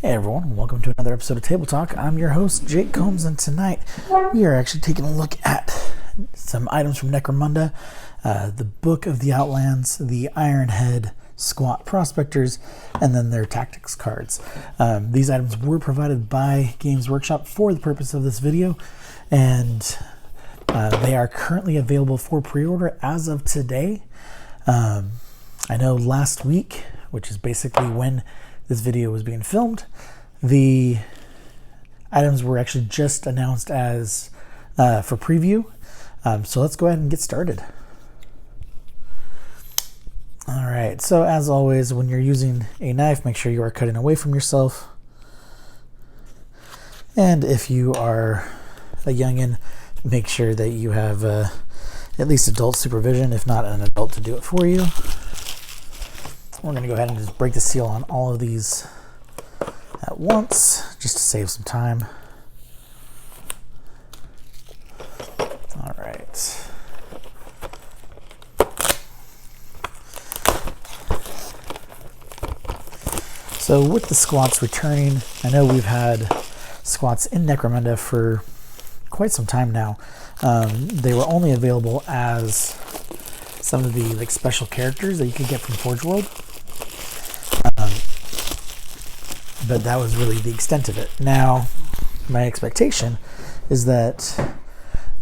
Hey everyone, welcome to another episode of Table Talk. I'm your host, Jake Combs, and tonight we are actually taking a look at some items from Necromunda, the Book of the Outlands, the Ironhead Squat Prospectors, and then their tactics cards. These items were provided by Games Workshop for the purpose of this video, and they are currently available for pre-order as of today. I know last week, which is basically when this video was being filmed, the items were actually just announced as for preview. So let's go ahead and get started. All right, so as always, when you're using a knife, make sure you are cutting away from yourself. And if you are a youngin', make sure that you have at least adult supervision, if not an adult to do it for you. We're going to go ahead and just break the seal on all of these at once, just to save some time. All right. So with the squats returning, I know we've had squats in Necromunda for quite some time now. They were only available as some of the special characters that you could get from Forge World. But that was really the extent of it. Now, my expectation is that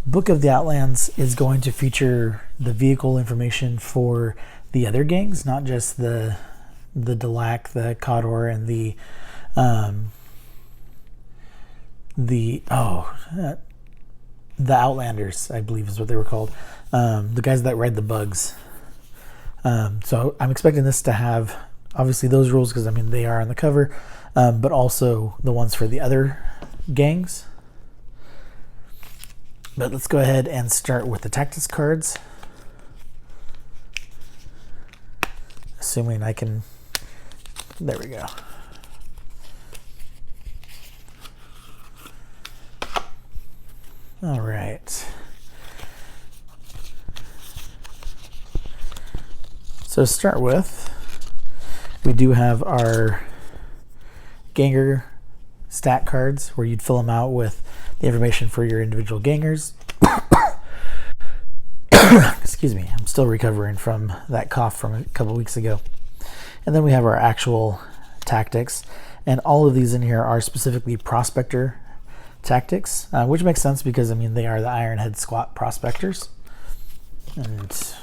Book of the Outlands is going to feature the vehicle information for the other gangs, not just the Delac, the Cawdor, and the Outlanders, I believe is what they were called. The guys that ride the bugs. So I'm expecting this to have obviously those rules, because I mean they are on the cover, but also the ones for the other gangs. But let's go ahead and start with the tactics cards. Assuming I can, there we go. All right. So to start with, we do have our Ganger stat cards, where you'd fill them out with the information for your individual Gangers. Excuse me, I'm still recovering from that cough from a couple weeks ago. And then we have our actual tactics, and all of these in here are specifically Prospector tactics, which makes sense because I mean they are the Ironhead Squat Prospectors. And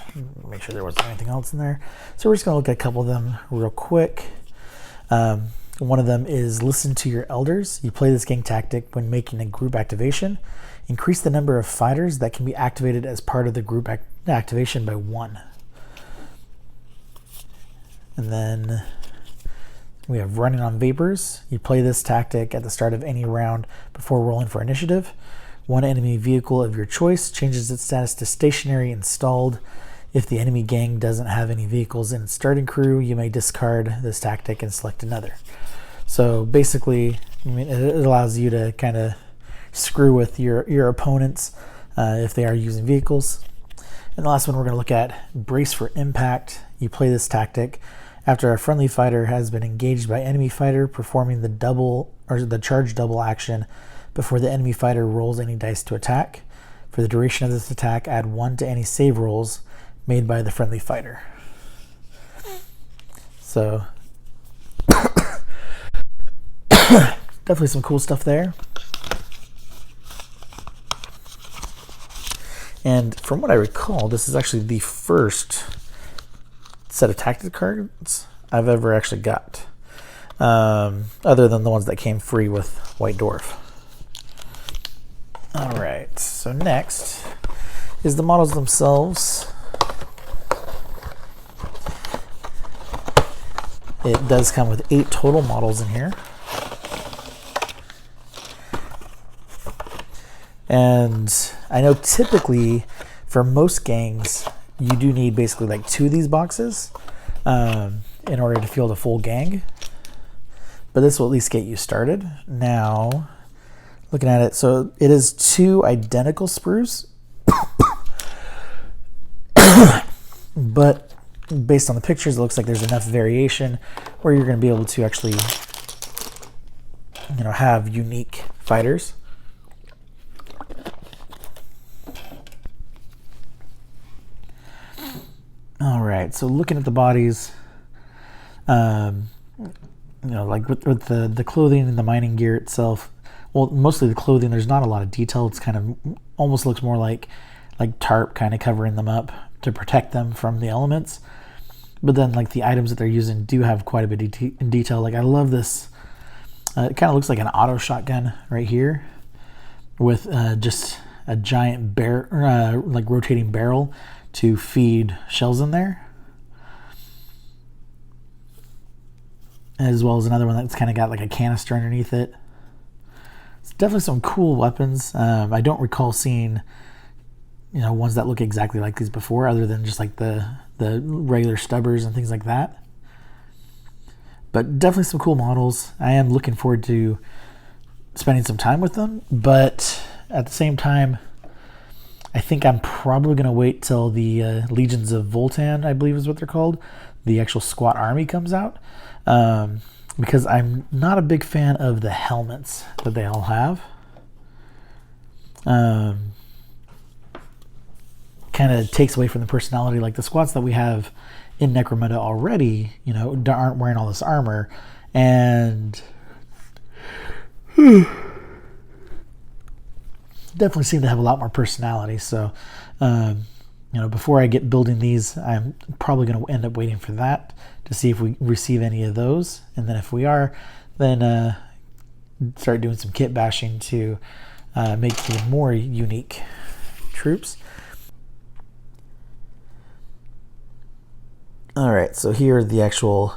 make sure there wasn't anything else in there. So we're just going to look at a couple of them real quick. One of them is Listen to Your Elders. You play this gang tactic when making a group activation. Increase the number of fighters that can be activated as part of the group activation by 1. And then we have Running on Vapors. You play this tactic at the start of any round before rolling for initiative. One enemy vehicle of your choice changes its status to stationary installed. If the enemy gang doesn't have any vehicles in its starting crew, you may discard this tactic and select another. So basically, I mean, it allows you to kind of screw with your opponents if they are using vehicles. And the last one we're going to look at, Brace for Impact. You play this tactic after a friendly fighter has been engaged by enemy fighter, performing the charge double action before the enemy fighter rolls any dice to attack. For the duration of this attack, add 1 to any save rolls made by the friendly fighter. So definitely some cool stuff there. And from what I recall, this is actually the first set of tactic cards I've ever actually got, other than the ones that came free with White Dwarf. All right, so next is the models themselves. It does come with 8 total models in here. And I know typically for most gangs, you do need basically like 2 of these boxes in order to field a full gang. But this will at least get you started. Now, looking at it, so it is 2 identical sprues. But based on the pictures, it looks like there's enough variation where you're going to be able to actually have unique fighters. All right, so looking at the bodies, like with the clothing and the mining gear itself, well, mostly the clothing, there's not a lot of detail. It's kind of almost looks more like tarp kind of covering them up to protect them from the elements. But then like the items that they're using do have quite a bit in detail. Like I love this. It kind of looks like an auto shotgun right here with just a giant like rotating barrel to feed shells in there. As well as another one that's kind of got like a canister underneath it. It's definitely some cool weapons. I don't recall seeing ones that look exactly like these before, other than just like the regular stubbers and things like that. But definitely some cool models. I am looking forward to spending some time with them, but at the same time, I think I'm probably going to wait till the Legions of Voltan, I believe is what they're called, the actual squat army comes out, because I'm not a big fan of the helmets that they all have. Kind of takes away from the personality. Like the squats that we have in Necromunda already, aren't wearing all this armor, and definitely seem to have a lot more personality. So, before I get building these, I'm probably going to end up waiting for that to see if we receive any of those, and then if we are, then start doing some kit bashing to make even more unique troops. All right, so here are the actual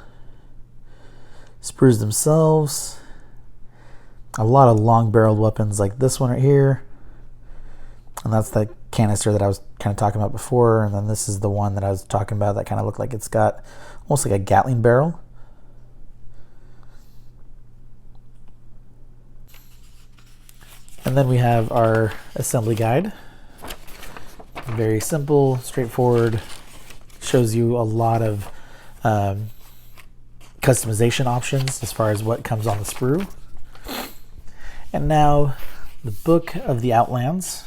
sprues themselves. A lot of long-barreled weapons like this one right here. And that's the canister that I was kind of talking about before. And then this is the one that I was talking about that kind of looked like it's got almost like a Gatling barrel. And then we have our assembly guide. Very simple, straightforward. Shows you a lot of customization options as far as what comes on the sprue. And now the Book of the Outlands.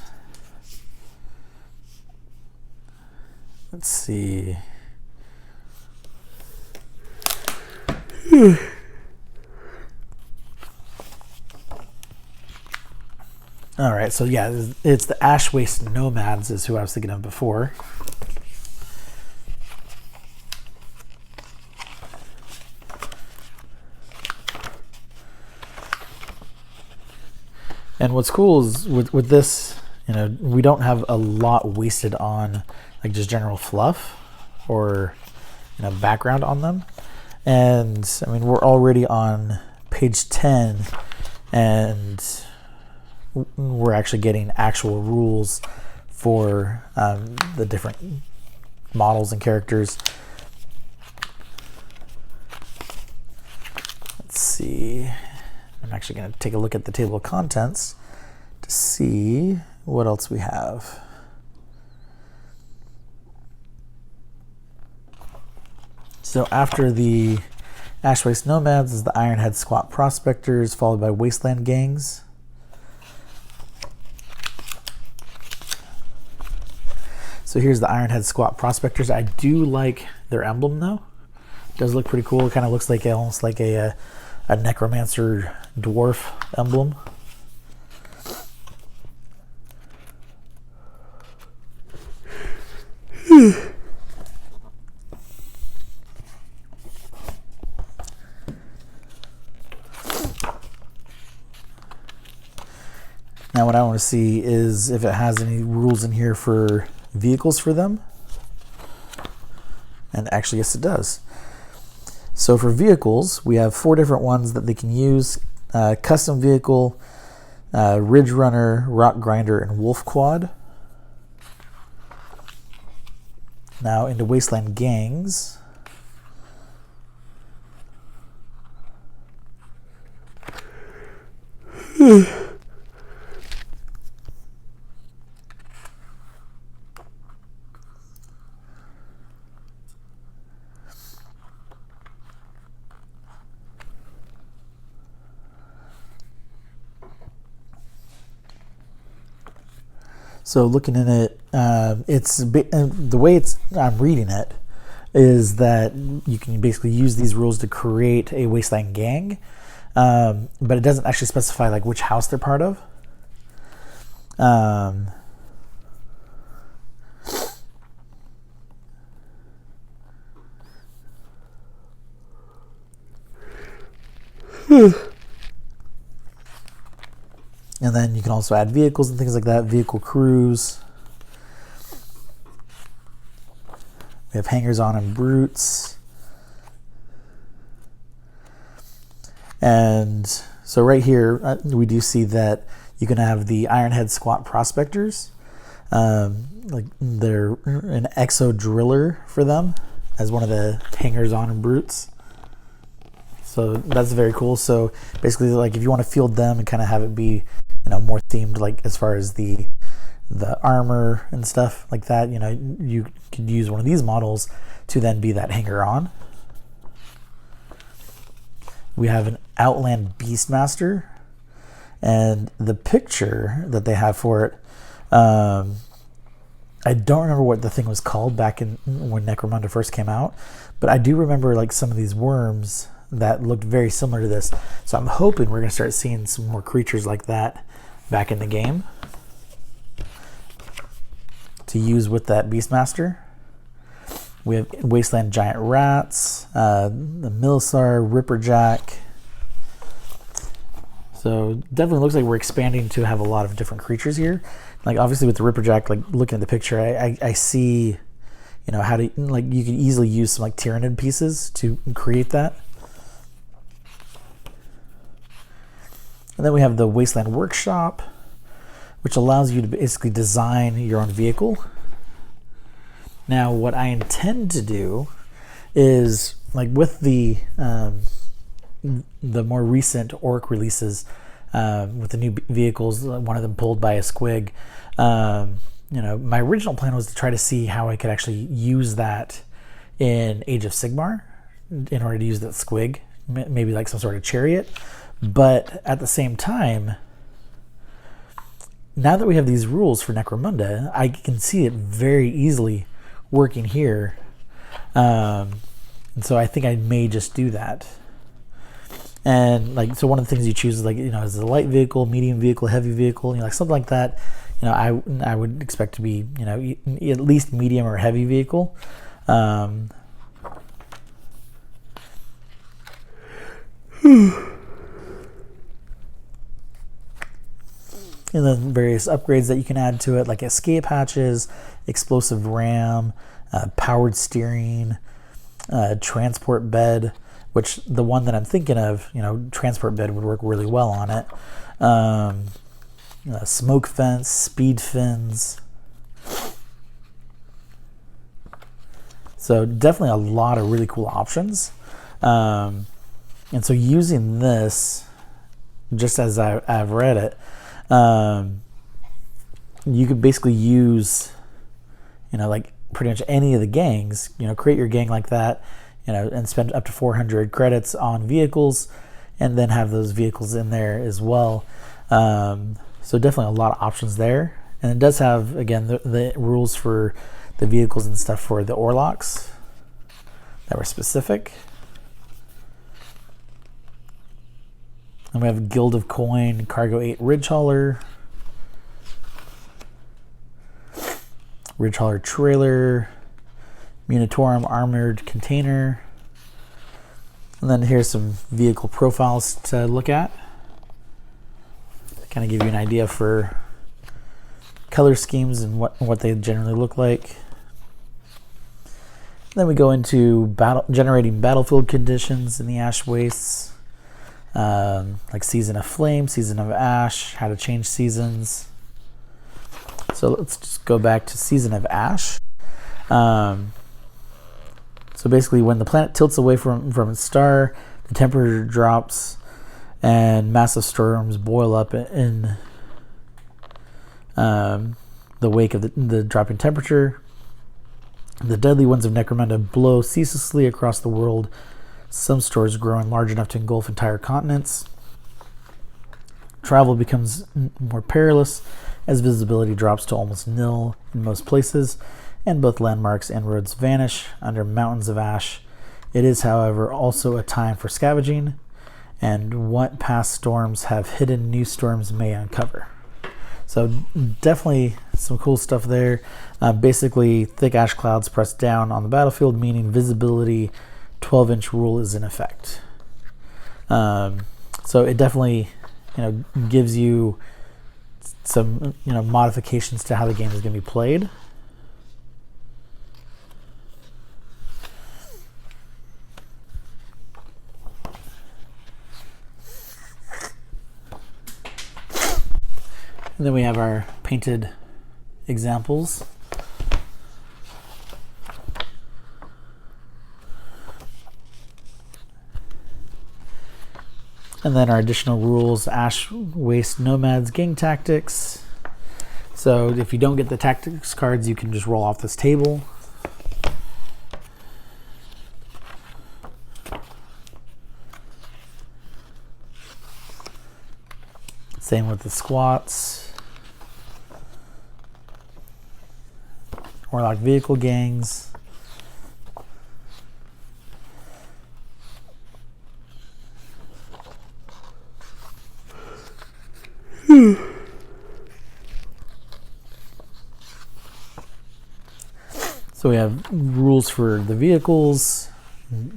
Let's see. All right, so yeah, it's the Ash Waste Nomads is who I was thinking of before. And what's cool is with this, we don't have a lot wasted on like just general fluff or background on them. And I mean, we're already on page 10 and we're actually getting actual rules for the different models and characters. Let's see. I'm actually going to take a look at the table of contents to see what else we have. So after the Ash Waste Nomads is the Ironhead Squat Prospectors, followed by Wasteland Gangs. So here's the Ironhead Squat Prospectors. I do like their emblem though. It does look pretty cool. It kind of looks like almost like a necromancer dwarf emblem. Now what I want to see is if it has any rules in here for vehicles for them. And actually, yes, it does. So for vehicles, we have 4 different ones that they can use. Custom vehicle, Ridge Runner, Rock Grinder, and Wolf Quad. Now into Wasteland Gangs. So looking in it, the way I'm reading it is that you can basically use these rules to create a wasteland gang, but it doesn't actually specify like which house they're part of. And then you can also add vehicles and things like that, vehicle crews. We have hangers-on and brutes. And so right here, we do see that you can have the Ironhead Squat Prospectors. Like they're an exo driller for them as one of the hangers-on and brutes. So that's very cool. So basically, like if you want to field them and kind of have it be, more themed, like as far as the armor and stuff like that, you could use one of these models to then be that hanger-on. We have an Outland Beastmaster, and the picture that they have for it, I don't remember what the thing was called back in when Necromunda first came out, but I do remember like some of these worms that looked very similar to this. So I'm hoping we're going to start seeing some more creatures like that back in the game to use with that Beastmaster. We have Wasteland Giant Rats, the Milsar, Ripperjack. So definitely looks like we're expanding to have a lot of different creatures here. Like obviously with the Ripperjack, like looking at the picture, I see, how to, like you could easily use some like Tyrannid pieces to create that. And then we have the Wasteland Workshop, which allows you to basically design your own vehicle. Now, what I intend to do is, like with the more recent Orc releases, with the new vehicles, one of them pulled by a squig, my original plan was to try to see how I could actually use that in Age of Sigmar in order to use that squig, maybe like some sort of chariot. But at the same time, now that we have these rules for Necromunda, I can see it very easily working here. And so I think I may just do that. And like, so one of the things you choose is like, is it a light vehicle, medium vehicle, heavy vehicle, like something like that. I would expect to be, at least medium or heavy vehicle. And then various upgrades that you can add to it, like escape hatches, explosive ram, powered steering, transport bed, which the one that I'm thinking of, transport bed would work really well on it. Smoke fence, speed fins. So definitely a lot of really cool options. And so using this, just as I've read it, you could basically use, like pretty much any of the gangs, create your gang like that, and spend up to 400 credits on vehicles and then have those vehicles in there as well. So definitely a lot of options there. And it does have, again, the rules for the vehicles and stuff for the Orlocks that were specific. And we have Guild of Coin, Cargo 8 Ridge Hauler, Ridge Hauler Trailer, Munitorum Armored Container. And then here's some vehicle profiles to look at. Kind of give you an idea for color schemes and what they generally look like. Then we go into generating battlefield conditions in the Ash Wastes. Like Season of Flame, Season of Ash, how to change seasons. So let's just go back to Season of Ash. So basically when the planet tilts away from its star, the temperature drops and massive storms boil up in the wake of the dropping temperature. The deadly winds of Necromunda blow ceaselessly across the world, some stores growing large enough to engulf entire continents. Travel becomes more perilous as visibility drops to almost nil in most places, and both landmarks and roads vanish under mountains of ash. It is, however, also a time for scavenging, and what past storms have hidden, new storms may uncover. So definitely some cool stuff there. Basically, thick ash clouds press down on the battlefield, meaning visibility 12-inch rule is in effect. So it definitely, gives you some, modifications to how the game is going to be played. And then we have our painted examples. And then our additional rules: Ash Waste Nomads, Gang Tactics. So if you don't get the tactics cards, you can just roll off this table. Same with the squats. Warlock Vehicle Gangs. So we have rules for the vehicles,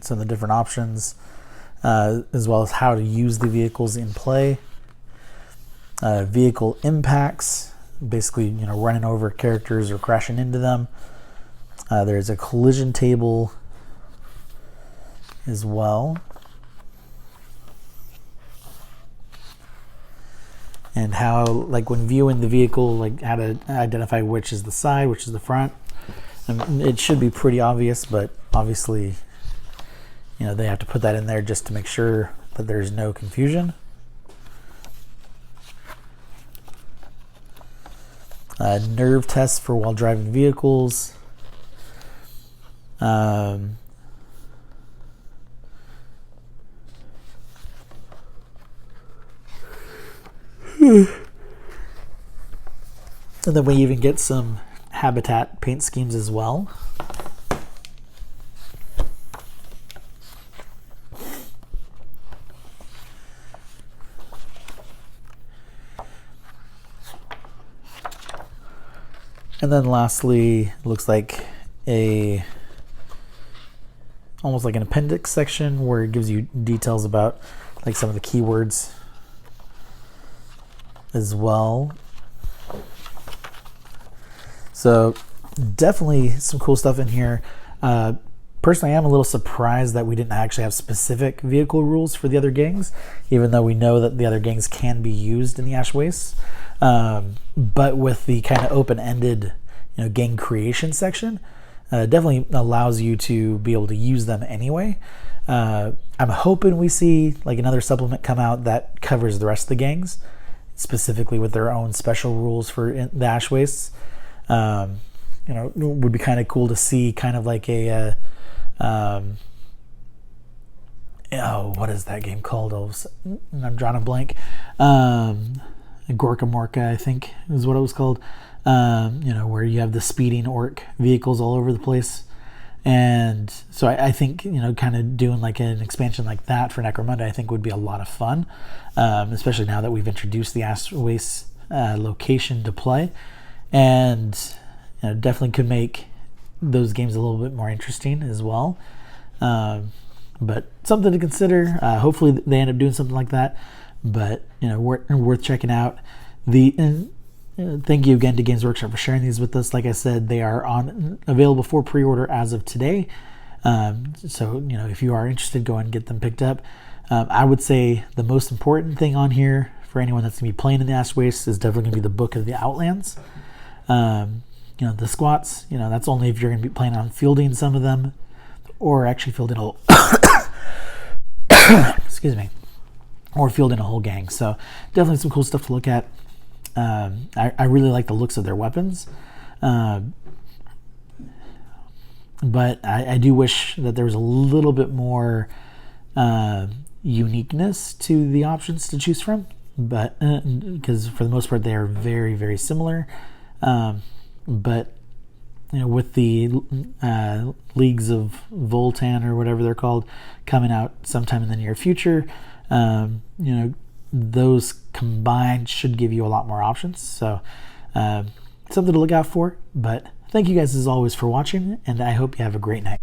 some of the different options, as well as how to use the vehicles in play. Vehicle impacts, basically, running over characters or crashing into them. There's a collision table as well. And how, like when viewing the vehicle, like how to identify which is the side, which is the front. And it should be pretty obvious, but obviously, they have to put that in there just to make sure that there's no confusion. Nerve tests for while driving vehicles. And then we even get some habitat paint schemes as well. And then lastly, looks like almost like an appendix section where it gives you details about like some of the keywords as well. So definitely some cool stuff in here. Personally, I'm a little surprised that we didn't actually have specific vehicle rules for the other gangs, even though we know that the other gangs can be used in the Ash Wastes. But with the kind of open-ended, gang creation section, definitely allows you to be able to use them anyway. I'm hoping we see like another supplement come out that covers the rest of the gangs, specifically with their own special rules for the Ash Wastes. It would be kind of cool to see kind of like a what is that game called? I'm drawing a blank. Gorka Morka, I think is what it was called. Where you have the speeding orc vehicles all over the place. And so I think, kind of doing like an expansion like that for Necromunda, I think would be a lot of fun, especially now that we've introduced the Ash Waste location to play. And definitely could make those games a little bit more interesting as well. But something to consider. Hopefully they end up doing something like that. But worth checking out. Thank you again to Games Workshop for sharing these with us. Like I said, they are available for pre-order as of today. So if you are interested, go and get them picked up. I would say the most important thing on here for anyone that's going to be playing in the Ash Wastes is definitely going to be the Book of the Outlands. The squats, that's only if you're going to be planning on fielding some of them, or actually fielding a whole excuse me, or fielding a whole gang. So definitely some cool stuff to look at. I really like the looks of their weapons, but I do wish that there was a little bit more uniqueness to the options to choose from. but because for the most part they are very, very similar. But with the Leagues of Voltan or whatever they're called coming out sometime in the near future, those combined should give you a lot more options. So something to look out for. But thank you guys as always for watching, and I hope you have a great night.